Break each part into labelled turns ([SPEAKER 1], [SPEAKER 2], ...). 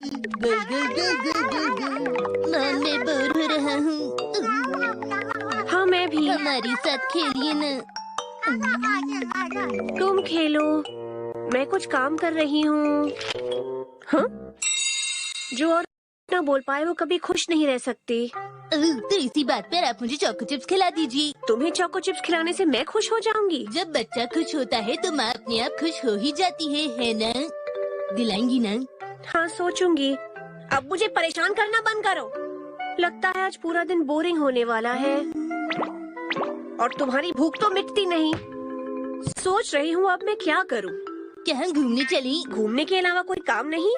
[SPEAKER 1] Gul Gul Gul Gul Gul Gul. Ma'am मैं bore हो रहा हूँ।
[SPEAKER 2] हाँ मैं भी।
[SPEAKER 1] हमारे साथ खेलिए ना।
[SPEAKER 2] तुम खेलो, मैं कुछ काम कर रही हूँ। हाँ? जो और ना बोल पाए वो कभी खुश नहीं रह सकती।
[SPEAKER 1] तो इसी बात पर आप मुझे चोको चिप्स खिला दीजिए।
[SPEAKER 2] तुम्हें चोको चिप्स खिलाने से मैं खुश हो जाऊंगी?
[SPEAKER 1] जब बच्चा खुश होता है तो माँ अपने आप खुश हो ही जाती है ना? दिलाएंगी ना?
[SPEAKER 2] हाँ सोचूंगी। अब मुझे परेशान करना बंद करो। लगता है आज पूरा दिन बोरिंग होने वाला है और तुम्हारी भूख तो मिटती नहीं। सोच रही हूँ अब मैं क्या करूँ।
[SPEAKER 1] क्या हम घूमने चलें?
[SPEAKER 2] घूमने के अलावा कोई काम नहीं?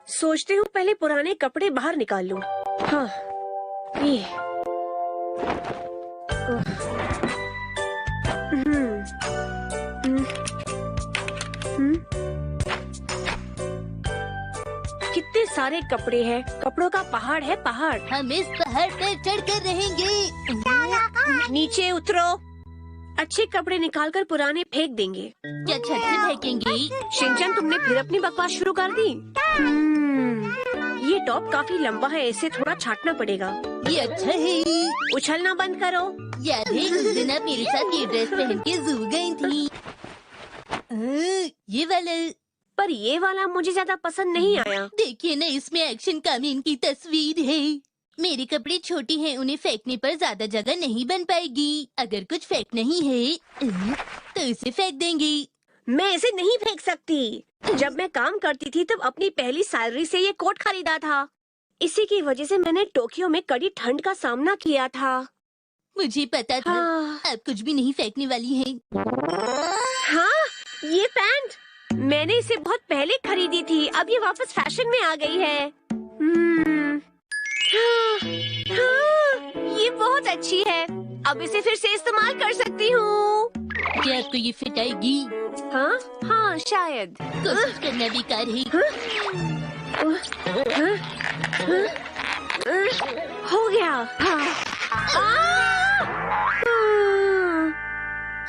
[SPEAKER 2] सोचती हूँ पहले पुराने कपड़े बाहर निकाल लूँ। हाँ ये कितने सारे कपड़े हैं। कपड़ों का पहाड़ है पहाड़।
[SPEAKER 1] हम इस पहाड़ पर चढ़कर रहेंगे।
[SPEAKER 2] नीचे उतरो। अच्छे कपड़े निकालकर पुराने फेंक देंगे।
[SPEAKER 1] क्या छत से फेंकेंगे?
[SPEAKER 2] शिनचैन तुमने फिर अपनी बकवास शुरू कर दी। ये टॉप काफी लंबा है, इसे थोड़ा छाटना पड़ेगा।
[SPEAKER 1] ये अच्छा है।
[SPEAKER 2] उछलना बंद करो।
[SPEAKER 1] याद है उस दिन आप मेरे साथ ये ड्रेस पहन के जू गई थी। ये वाला।
[SPEAKER 2] पर ये वाला मुझे ज्यादा पसंद नहीं आया।
[SPEAKER 1] देखिए ना, इसमें एक्शन कामीन की तस्वीर है। मेरे कपड़े छोटे हैं, उन्हें फेंकने पर ज्यादा जगह नहीं बन पाएगी। अगर कुछ फेंक नहीं है तो इसे फेंक देंगे।
[SPEAKER 2] मैं इसे नहीं फेंक सकती। जब मैं काम करती थी तब अपनी पहली सैलरी से ये कोट खरीदा था। इसी की वजह से मैंने टोक्यो में कड़ी ठंड का सामना किया था।
[SPEAKER 1] मुझे पता था।
[SPEAKER 2] हाँ।
[SPEAKER 1] आप कुछ भी नहीं फेंकने वाली हैं।
[SPEAKER 2] हाँ, ये पैंट मैंने इसे बहुत पहले खरीदी थी, अब ये वापस फैशन में आ गई है। हाँ, हाँ, ये बहुत अच्छी है। अब इसे फिर से इस्तेमाल कर सकती हूँ।
[SPEAKER 1] क्या आपको ये फिट आएगी?
[SPEAKER 2] हाँ, हाँ शायद।
[SPEAKER 1] कोशिश करना बेकार है।
[SPEAKER 2] हो गया।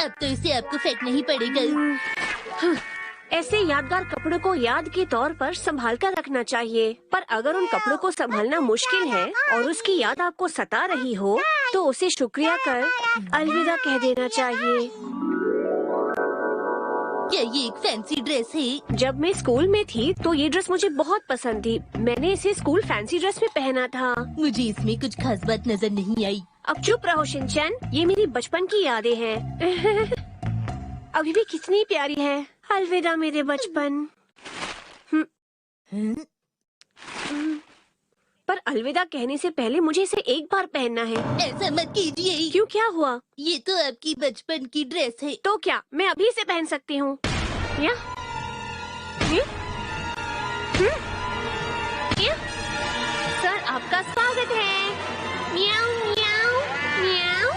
[SPEAKER 1] अब तो इसे आपको फेंकना ही पड़ेगा।
[SPEAKER 2] ऐसे यादगार कपड़ों को याद के तौर पर संभाल कर रखना चाहिए। पर अगर उन कपड़ों को संभालना मुश्किल है और उसकी याद आपको सता रही हो तो उसे शुक्रिया कर अलविदा कह देना चाहिए।
[SPEAKER 1] क्या ये एक फैंसी ड्रेस है?
[SPEAKER 2] जब मैं स्कूल में थी तो ये ड्रेस मुझे बहुत पसंद थी। मैंने इसे स्कूल फैंसी ड्रेस में पहना था।
[SPEAKER 1] मुझे इसमें कुछ खास बात नजर नहीं आई।
[SPEAKER 2] अब चुप रहो शिनचैन, ये मेरी बचपन की यादें हैं। अभी भी कितनी प्यारी है। अलविदा मेरे बचपन। पर अलविदा कहने से पहले मुझे इसे एक बार पहनना है।
[SPEAKER 1] ऐसा मत कीजिए।
[SPEAKER 2] क्यों, क्या हुआ?
[SPEAKER 1] ये तो आपकी बचपन की ड्रेस है।
[SPEAKER 2] तो क्या मैं अभी इसे पहन सकती हूँ? या? सर आपका स्वागत है। म्याऊ म्याऊ म्याऊ।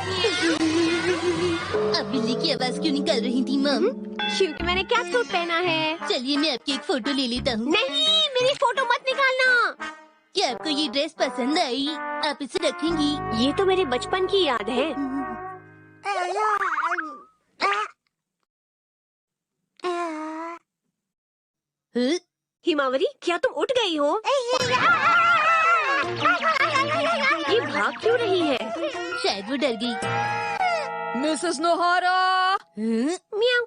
[SPEAKER 1] आप बिल्ली की आवाज क्यों निकाल रही थी मम?
[SPEAKER 2] क्योंकि मैंने कैट सूट पहना है।
[SPEAKER 1] चलिए मैं आपकी एक फोटो ले लेता हूँ।
[SPEAKER 2] नहीं, मेरी फोटो मत निकालना।
[SPEAKER 1] क्या आपको ये ड्रेस पसंद आई? आप इसे रखेंगी?
[SPEAKER 2] ये तो मेरे बचपन की याद है। हिमावरी, क्या तुम उठ गई हो? ये भाग क्यों रही है?
[SPEAKER 1] शायद वो डर गई।
[SPEAKER 3] Mrs Nohara.
[SPEAKER 2] म्याऊ।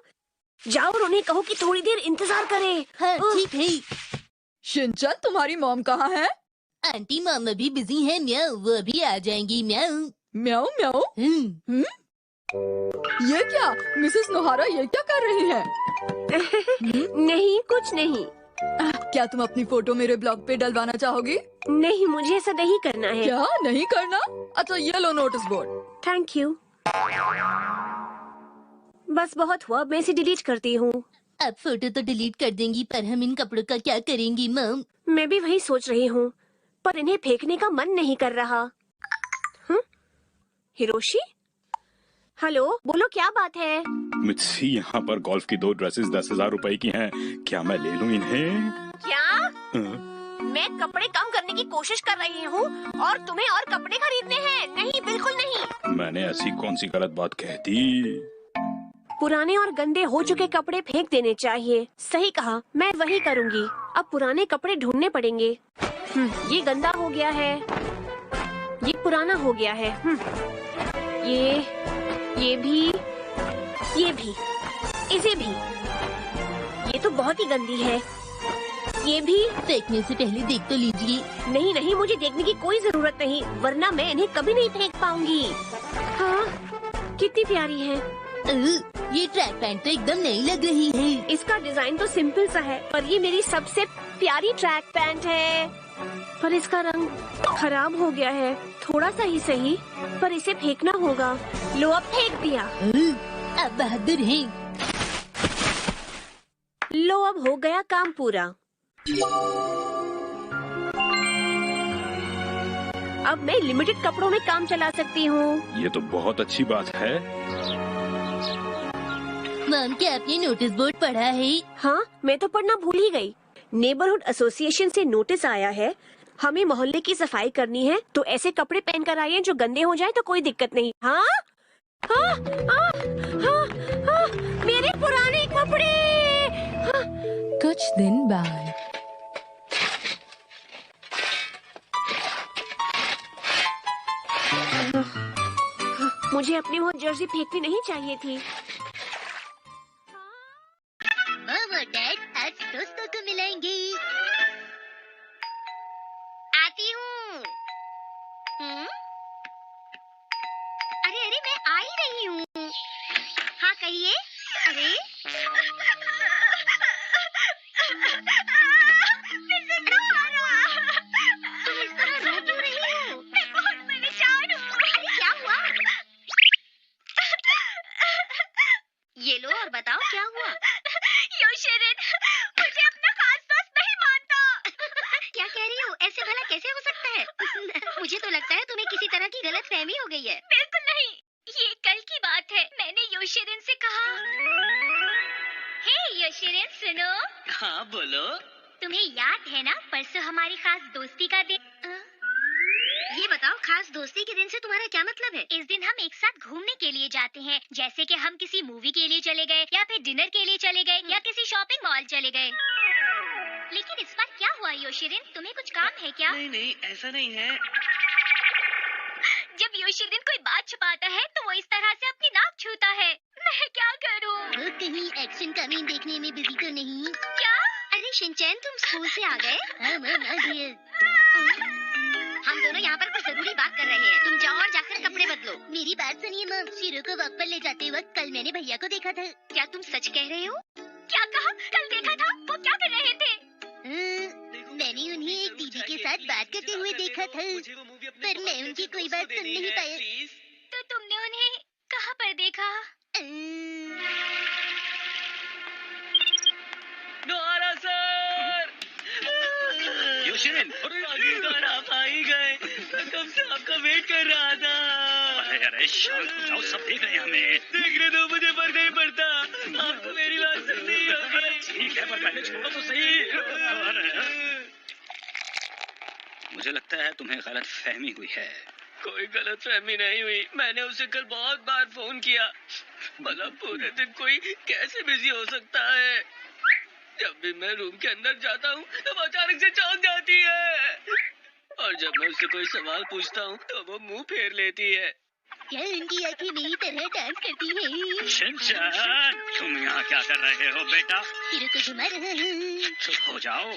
[SPEAKER 2] जाओ और उन्हें कहो कि थोड़ी देर इंतजार करे।
[SPEAKER 1] हाँ ठीक है।
[SPEAKER 3] शिनचैन तुम्हारी मॉम कहाँ है?
[SPEAKER 1] आंटी मॉम अभी बिजी है म्याऊ, वो अभी आ जाएंगी म्याऊ।
[SPEAKER 3] म्याऊ म्याऊ। ये क्या मिसेस नोहारा, ये क्या कर रही है?
[SPEAKER 2] नहीं, कुछ नहीं।
[SPEAKER 3] क्या तुम अपनी फोटो मेरे ब्लॉग पे डलवाना चाहोगी?
[SPEAKER 2] नहीं, मुझे ऐसा नहीं करना है।
[SPEAKER 3] क्या नहीं करना? अच्छा ये लो नोटिस बोर्ड।
[SPEAKER 2] Thank you. बस बहुत हुआ, मैं इसे डिलीट करती हूँ।
[SPEAKER 1] आप फोटो तो डिलीट कर देंगी, पर हम इन कपड़ों का क्या करेंगी मॉम?
[SPEAKER 2] मैं भी वही सोच रही हूँ, पर इन्हें फेंकने का मन नहीं कर रहा। हिरोशी, हेलो, बोलो क्या बात है?
[SPEAKER 4] मुझसे यहाँ पर गोल्फ की 2 ड्रेसेस 10,000 रुपए की हैं। क्या मैं ले लूँ इन्हें?
[SPEAKER 2] क्या? मैं कपड़े कम करने की कोशिश कर रही हूँ और तुम्हें और कपड़े खरीदने हैं? नहीं, बिल्कुल नहीं।
[SPEAKER 4] मैंने ऐसी कौन सी गलत बात कह दी?
[SPEAKER 2] पुराने और गंदे हो चुके कपड़े फेंक देने चाहिए। सही कहा, मैं वही करूँगी। अब पुराने कपड़े ढूंढने पड़ेंगे। ये गंदा हो गया है, ये पुराना हो गया है। ये भी, ये भी, इसे भी। ये तो बहुत ही गंदी है। ये भी।
[SPEAKER 1] फेंकने से पहले देख तो लीजिए।
[SPEAKER 2] नहीं नहीं, मुझे देखने की कोई जरूरत नहीं, वरना मैं इन्हें कभी नहीं फेंक पाऊंगी। हाँ, कितनी प्यारी है।
[SPEAKER 1] ये ट्रैक पैंट तो एकदम नई लग रही है।
[SPEAKER 2] इसका डिजाइन तो सिंपल सा है, पर ये मेरी सबसे प्यारी ट्रैक पैंट है। पर इसका रंग खराब हो गया है, थोड़ा सा ही सही, पर इसे फेंकना होगा। लो, अब फेंक दिया।
[SPEAKER 1] अब बहादुर हैं।
[SPEAKER 2] लो, अब हो गया काम पूरा। अब मैं लिमिटेड कपड़ों में काम चला सकती हूँ।
[SPEAKER 4] ये तो बहुत अच्छी बात है।
[SPEAKER 1] मैम, क्या आपने नोटिस बोर्ड पढ़ा है?
[SPEAKER 2] हाँ, मैं तो पढ़ना भूल ही गई। नेबरहुड एसोसिएशन से नोटिस आया है, हमें मोहल्ले की सफाई करनी है, तो ऐसे कपड़े पहन कर आइए जो गंदे हो जाए तो कोई दिक्कत नहीं। हाँ? हाँ, हाँ, हाँ, हाँ, मेरे पुराने कपड़े। हाँ।
[SPEAKER 3] कुछ दिन बाद
[SPEAKER 2] मुझे अपनी वो जर्सी फेंकनी नहीं चाहिए थी।
[SPEAKER 1] मम और डैड आज दोस्तों को मिलाएंगे।
[SPEAKER 5] आती हूँ। अरे अरे, मैं आ ही रही हूँ। हाँ, कहिए। अरे फिर से क्यों आ रहा? तुम इस तरह रो क्यों रही हो? मैं बहुत परेशान हूँ। अरे क्या हुआ? ये लो और बताओ क्या हुआ? योशिरिन मुझे अपना खास दोस्त नहीं मानता। क्या कह रही हो? ऐसे भला कैसे हो सकता है? मुझे तो लगता है तुम्हें किसी तरह की गलतफहमी हो गई है। बिल्कुल नहीं, ये कल की बात है। मैंने योशिरिन से कहा, हे योशिरिन सुनो।
[SPEAKER 6] हाँ बोलो।
[SPEAKER 5] तुम्हें याद है ना परसों हमारी खास दोस्ती का दिन? ये बताओ, खास दोस्ती के दिन से तुम्हारा क्या मतलब है? इस दिन हम एक साथ घूमने के लिए जाते हैं, जैसे कि हम किसी मूवी के लिए चले गए, या फिर डिनर के लिए चले गए, या किसी शॉपिंग मॉल चले गए। लेकिन इस बार क्या हुआ योशिरिन? तुम्हें कुछ काम है क्या?
[SPEAKER 6] नहीं नहीं, ऐसा नहीं है।
[SPEAKER 5] जब योशिरिन कोई बात छुपाता है तो वो इस तरह से अपनी नाक छूता है। मैं क्या करूं?
[SPEAKER 1] वो कहीं एक्शन का मीन देखने में बिजी तो नहीं?
[SPEAKER 5] क्या? अरे शिनचैन, तुम स्कूल से आ गए?
[SPEAKER 1] हाँ मैम, आ गई।
[SPEAKER 5] हम दोनों यहाँ पर कुछ जरूरी बात कर रहे हैं। तुम जाओ और जाकर कपड़े बदलो।
[SPEAKER 1] मेरी बात सुनिए मैम, शीरो को वॉक पर ले जाते वक्त कल मैंने भैया को देखा था।
[SPEAKER 5] क्या तुम सच कह रहे हो? क्या कहा? कल देखा था? वो क्या कर रहे थे?
[SPEAKER 1] मैंने उन्हें एक दीदी के साथ बात करते हुए देखा था, पर मैं उनकी कोई बात सुन नहीं पाया।
[SPEAKER 5] तो तुमने उन्हें कहाँ पर देखा?
[SPEAKER 6] दोबारा सर।
[SPEAKER 4] योशिरिन,
[SPEAKER 6] आखिरकार आप आ ही गए। मैं कब से आपका वेट कर रहा था।
[SPEAKER 4] अरे अरे शांत हो जाओ, सब देख रहे हैं हमें।
[SPEAKER 6] देखने दो, मुझे फर्क नहीं पड़ता। आपको मेरी बात सुननी होगी।
[SPEAKER 4] ठीक है, पर पहले छोड़ो तो सही। मुझे लगता है तुम्हें गलत फहमी हुई है।
[SPEAKER 6] कोई गलत फहमी नहीं हुई। मैंने उसे कल बहुत बार फोन किया। भला पूरे दिन कोई कैसे बिजी हो सकता है? जब भी मैं रूम के अंदर जाता हूँ तो वो अचानक से चौंक जाती है, और जब मैं उससे कोई सवाल पूछता हूँ तो वो मुंह फेर लेती है।
[SPEAKER 1] क्या उनकी आंखें मेरी तरह डांस करती हैं?
[SPEAKER 4] शिनचैन, तुम यहाँ क्या कर रहे हो बेटा?
[SPEAKER 1] शीरो को घुमा रहा हूँ।
[SPEAKER 4] चुप हो जाओ।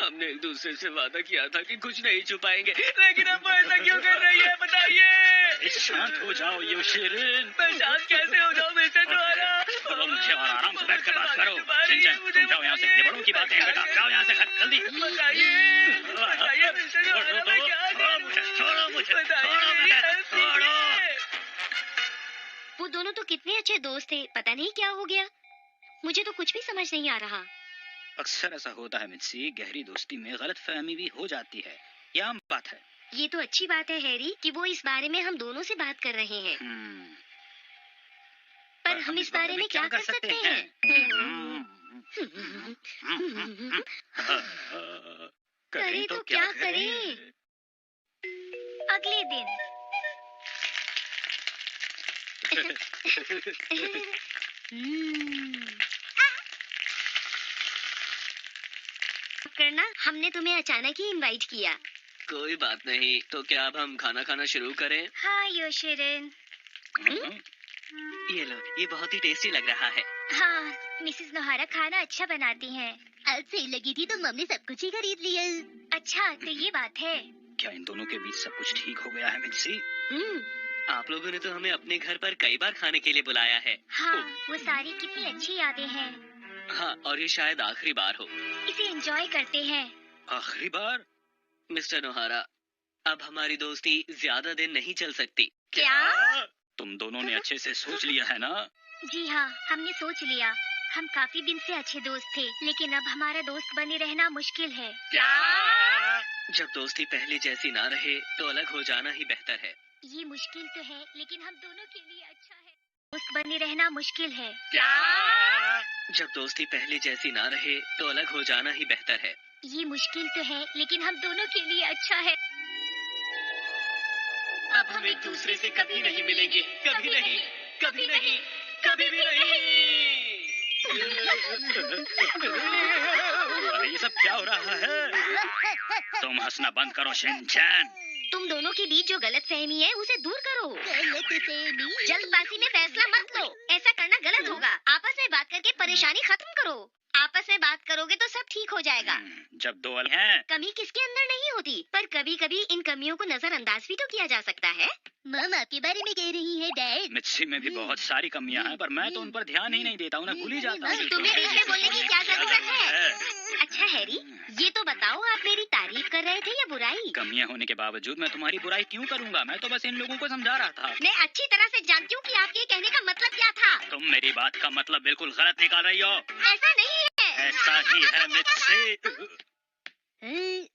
[SPEAKER 6] हमने एक दूसरे से वादा किया था कि कुछ नहीं छुपाएंगे, लेकिन अब वो ऐसा क्यों कर रही है बताइए?
[SPEAKER 4] शांत हो जाओ योशिरिन।
[SPEAKER 6] मैं शांत कैसे हो जाऊँ मिस्टर द्वारा?
[SPEAKER 4] बोलो मुझे और आराम से बैठ कर बात करो। शिनचैन, तुम जाओ यहाँ से, ये बड़ों की बातें हैं बेटा। जाओ यहाँ से, जल्दी।
[SPEAKER 6] बताइए मिस्टर द्वारा, मैं क्या करूं?
[SPEAKER 4] छोड़ो मुझे,
[SPEAKER 6] बताइए,
[SPEAKER 4] छोड़ो।
[SPEAKER 5] वो दोनों तो कितने अच्छे दोस्त थे, पता नहीं क्या हो गया। मुझे तो कुछ भी समझ नहीं आ रहा।
[SPEAKER 4] अक्सर ऐसा होता है मित्सी, गहरी दोस्ती में गलतफहमी भी हो जाती है, ये आम बात है।
[SPEAKER 5] ये तो अच्छी बात है हैरी कि वो इस बारे में हम दोनों से बात कर रहे हैं। पर हम इस बारे में क्या कर सकते हैं? करें तो क्या करें? अगले दिन करना, हमने तुम्हें अचानक ही इनवाइट किया।
[SPEAKER 6] कोई बात नहीं, तो क्या अब हम खाना खाना शुरू करें?
[SPEAKER 5] हाँ योशिरिन।
[SPEAKER 6] ये लो, ये बहुत ही टेस्टी लग रहा है।
[SPEAKER 5] हाँ, मिसेस नोहारा खाना अच्छा बनाती हैं।
[SPEAKER 1] आज सेल लगी थी तो मम्मी सब कुछ ही खरीद लिया।
[SPEAKER 5] अच्छा, तो ये बात है।
[SPEAKER 4] क्या इन दोनों के बीच सब कुछ ठीक हो गया है मिन्सी?
[SPEAKER 6] आप लोगों ने तो हमें अपने घर पर कई बार खाने के लिए बुलाया है।
[SPEAKER 5] हाँ, वो सारी कितनी अच्छी यादें हैं।
[SPEAKER 6] हाँ, और ये शायद आखिरी बार हो।
[SPEAKER 5] इसे एंजॉय करते हैं।
[SPEAKER 4] आखिरी बार?
[SPEAKER 6] मिस्टर नोहारा, अब हमारी दोस्ती ज्यादा दिन नहीं चल सकती।
[SPEAKER 5] क्या?
[SPEAKER 4] तुम दोनों ने अच्छे से सोच लिया है ना?
[SPEAKER 5] जी हाँ, हमने सोच लिया। हम काफी दिन से अच्छे दोस्त थे, लेकिन अब हमारा दोस्त बने रहना मुश्किल है।
[SPEAKER 6] जब दोस्ती पहले जैसी ना रहे तो अलग हो जाना ही बेहतर है।
[SPEAKER 5] ये मुश्किल तो है, लेकिन हम दोनों के लिए अच्छा है। दोस्त बने रहना मुश्किल है।
[SPEAKER 6] जब दोस्ती पहले जैसी ना रहे तो अलग हो जाना ही बेहतर है।
[SPEAKER 5] ये मुश्किल तो है, लेकिन हम दोनों के लिए अच्छा है।
[SPEAKER 6] अब हम एक दूसरे से कभी नहीं मिलेंगे, कभी नहीं, कभी नहीं, कभी भी नहीं।
[SPEAKER 4] अरे ये सब क्या हो रहा है? तुम हंसना बंद करो शिनचैन।
[SPEAKER 5] तुम दोनों के बीच जो गलतफहमी है उसे दूर करो।
[SPEAKER 1] गलतफहमी?
[SPEAKER 5] जल्दबाजी में फैसला मत लो, ऐसा करना गलत होगा। आपस में बात करके परेशानी खत्म करो। आपस में बात करोगे तो सब ठीक हो जाएगा।
[SPEAKER 4] जब दो अलग हैं,
[SPEAKER 5] कमी किसके अंदर नहीं होती, पर कभी कभी इन कमियों को नजरअंदाज भी तो किया जा सकता है।
[SPEAKER 1] मम आपके बारे में कह रही है डैड।
[SPEAKER 4] मित्सी में भी बहुत सारी कमियां हैं, पर मैं तो उन पर ध्यान ही नहीं देता, उन्हें भूल ही जाता हूँ।
[SPEAKER 5] तुम्हें बीच में बोलने की क्या जरूरत है? अच्छा हैरी, ये तो बताओ, आप मेरी तारीफ कर रहे थे या बुराई?
[SPEAKER 4] कमियां होने के बावजूद मैं तुम्हारी बुराई क्यों करूंगा? मैं तो बस इन लोगों को समझा रहा था।
[SPEAKER 5] मैं अच्छी तरह से जानती हूँ कि आपके कहने का मतलब क्या था।
[SPEAKER 4] तुम मेरी बात का मतलब बिल्कुल गलत निकाल रही हो।
[SPEAKER 5] ऐसा नहीं है।
[SPEAKER 4] ऐसा ही है मित्सी।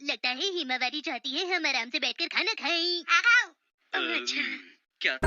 [SPEAKER 1] लगता है हिमावारी चाहती है हम आराम से बैठकर खाना खाएं।
[SPEAKER 5] अच्छा,
[SPEAKER 6] क्या?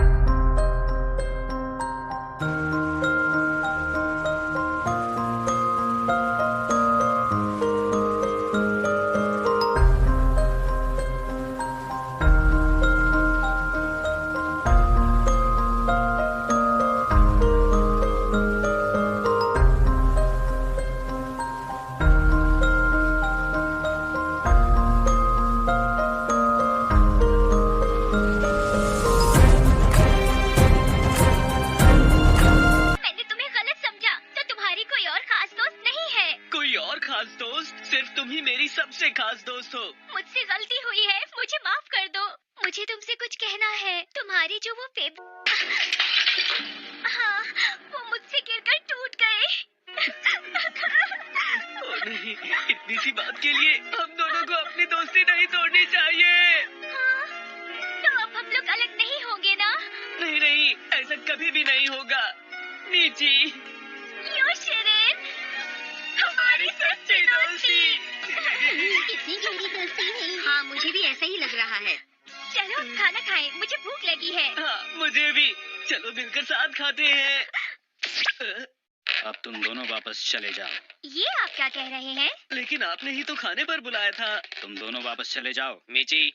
[SPEAKER 5] मैंने तुम्हें गलत समझा, तो तुम्हारी कोई और खास दोस्त नहीं है।
[SPEAKER 6] कोई और खास दोस्त? सिर्फ तुम ही मेरी सबसे खास दोस्त हो।
[SPEAKER 5] मुझसे गलती हुई है, मुझे माफ कर दो। मुझे तुमसे कुछ कहना है। तुम्हारी जो वो हाँ, वो मुझसे गिरकर टूट गए।
[SPEAKER 6] ओ नहीं, इतनी सी बात के लिए हम दोनों को अपनी दोस्ती नहीं तोड़नी चाहिए।
[SPEAKER 5] हाँ, तो अब हम लोग अलग नहीं होंगे ना?
[SPEAKER 6] नहीं नहीं, ऐसा कभी भी नहीं होगा। नीची,
[SPEAKER 5] योशिरिन, हमारी सच्ची दोस्ती।
[SPEAKER 1] कितनी गहरी दोस्ती है।
[SPEAKER 5] हाँ, मुझे भी ऐसा ही लग रहा है। चलो खाना खाएं, मुझे भूख लगी है।
[SPEAKER 6] हाँ मुझे भी। चलो मिलकर साथ खाते हैं।
[SPEAKER 4] अब तुम दोनों वापस चले जाओ।
[SPEAKER 5] ये आप क्या कह रहे हैं?
[SPEAKER 6] लेकिन आपने ही तो खाने पर बुलाया था।
[SPEAKER 4] तुम दोनों वापस चले जाओ।
[SPEAKER 6] मीची,